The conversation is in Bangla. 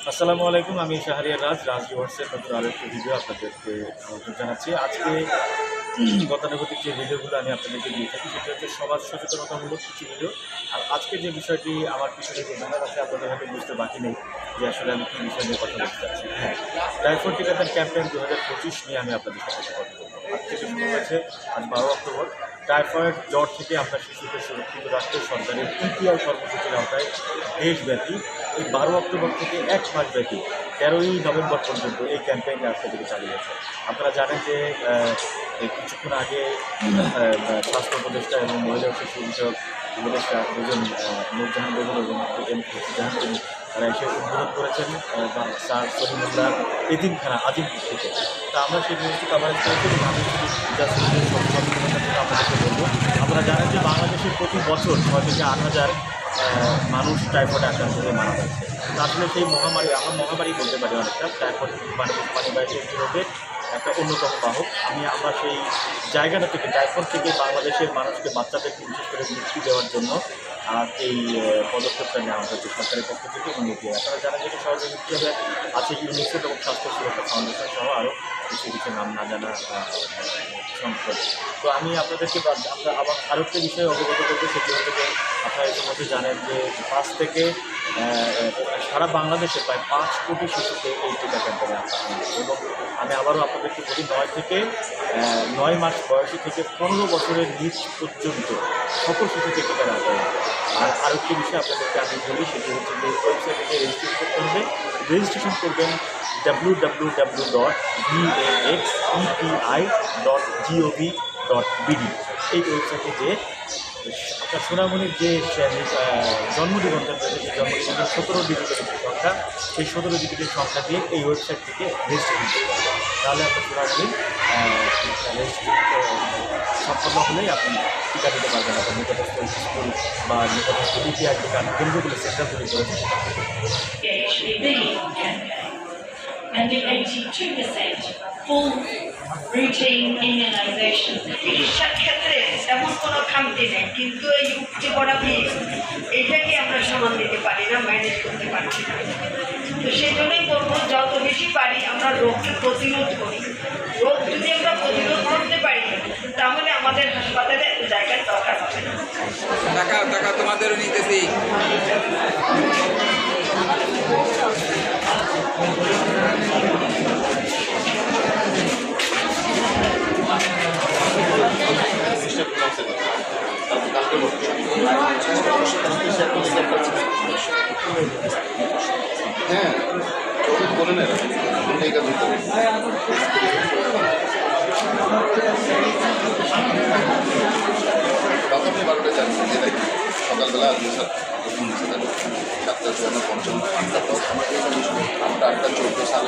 আসসালামু আলাইকুম, আমি শাহরিয়ার রাজ ভিউয়ার্সের নতুন আরেকটি ভিডিও আপনাদেরকে আমন্ত্রণ জানাচ্ছি। আজকে গতানুগতিক যে ভিডিওগুলো আমি আপনাদেরকে দিয়ে থাকি সেটা হচ্ছে সমাজ সচেতনতামূলক কিছু ভিডিও। আর আজকে যে বিষয়টি আমার পিছনে যে ব্যানার আছে আপনাদের হয়তো বুঝতে বাকি নেই যে আসলে আমি কী বিষয় নিয়ে কথা বলতে চাচ্ছি। হ্যাঁ, টাইফয়েড টিকাদান ক্যাম্পেইন 2025 নিয়ে আমি আপনাদের সাথে কথা বলবো। আজ থেকে শুরু হয়েছে, আজ 12 অক্টোবর। টাইফয়েড জ্বর থেকে আমরা শিশুকে সুরক্ষিত রাখতে সরকারের ইপিআই কর্মসূচির আওতায় দেশব্যাপী এই 12 অক্টোবর থেকে 1 মাস ব্যাপী 13ই নভেম্বর পর্যন্ত এই ক্যাম্পেইনটা আজকে থেকে চালু হয়েছে। আপনারা জানেন যে কিছুক্ষণ আগে স্বাস্থ্য উপদেষ্টা এবং মহিলা ও শিশু বিষয়ক উপদেষ্টা দুজন নূরজাহান বেগম এবং জাহান তিনি তারা এসে উদ্বোধন করেছেন স্যার সলিমুল্লাহ এতিমখানা আজিমপুর থেকে। তা আমরা সেই জিনিসটি কভারেজ করেছি এবং আমি আপনাদেরকে বলবো, আপনারা জানেন যে বাংলাদেশে প্রতি বছর 6 থেকে 8 হাজার মানুষ টাইফয়েড আক্রান্ত হয়ে মারা যাচ্ছে। আসলে সেই মহামারী, আমরা মহামারী বলতে পারি অনেকটা, টাইফয়েড পানিবাহিত একটি রোগের একটা অন্যতম বাহক। আমরা সেই জায়গাটা থেকে টাইফয়েড থেকে বাংলাদেশের মানুষকে, বাচ্চাদেরকে বিশেষ করে মুক্তি দেওয়ার জন্য এই পদক্ষেপটা নেওয়া হয়েছে সরকারের পক্ষ থেকে এবং আপনারা জানেন যে সহযোগী হিসেবে আছে ইউনিসেফ এবং স্বাস্থ্য সুরক্ষা ফাউন্ডেশন সহ আরও কিছু নাম না জানা সংস্থা। তো আমি আপনাদেরকে আবার আরও একটা বিষয়ে অবগত করবো, সেটি হচ্ছে যে আপনারা ইতিমধ্যে জানেন যে 5 থেকে সারা বাংলাদেশে প্রায় 5 কোটি শিশুকে এই টিকা ক্যাম্পেইনে আসা হয়েছে। এবং আমি আবারও আপনাদেরকে বলি, 9 মাস বয়সী থেকে 15 বছরের নিচ পর্যন্ত সকল শিশুকে টিকা দেওয়া হবে। আর আরেকটি বিষয় আপনাদেরকে আমি বলি, সেটি হচ্ছে যে ওয়েবসাইটে রেজিস্ট্রেশন করতে হবে। রেজিস্ট্রেশন করবেন www.vaxepi.gov.bd এই ওয়েবসাইটে যে আপনার সোনামণির যে জন্ম নিবন্ধন রয়েছে, সেই জন্ম নিবন্ধন 17 ডিজিটের একটি সংখ্যা, সেই 17 ডিজিটের সংখ্যা দিয়ে এই ওয়েবসাইট থেকে রেজিস্ট্রেশন করতে হবে। তাহলে আপনার সোনামণি সম্পন্ন হলেই আপনি টিকা দিতে পারবেন। আপনার নিকটস্থ স্কুল বা নিকটস্থ ইপিআই টিকা কেন্দ্রগুলো, সেন্টারগুলি করেছে and the 82% full routine immunization. চিকিৎসার ক্ষেত্রে তেমন কোনো খামতি নেই, কিন্তু এই উপচে পড়া ভিড় এটাকে আমরা সমান দিতে পারি না, ম্যানেজ করতে পারছি না। তো সেই জন্যই বলবো, যত বেশি পারি আমরা রোগকে প্রতিরোধ করি। রোগ যদি আমরা প্রতিরোধ করতে পারি তাহলে আমাদের হাসপাতালে এত জায়গার দরকার হবে না। টাকা তোমাদেরও নিতেছি। হ্যাঁ, বলে নেন আপনি 12টায় যাচ্ছেন, যে দেখি সকালবেলা আজকে 7:55 5:55 8:10 আমরা 8:14 সাল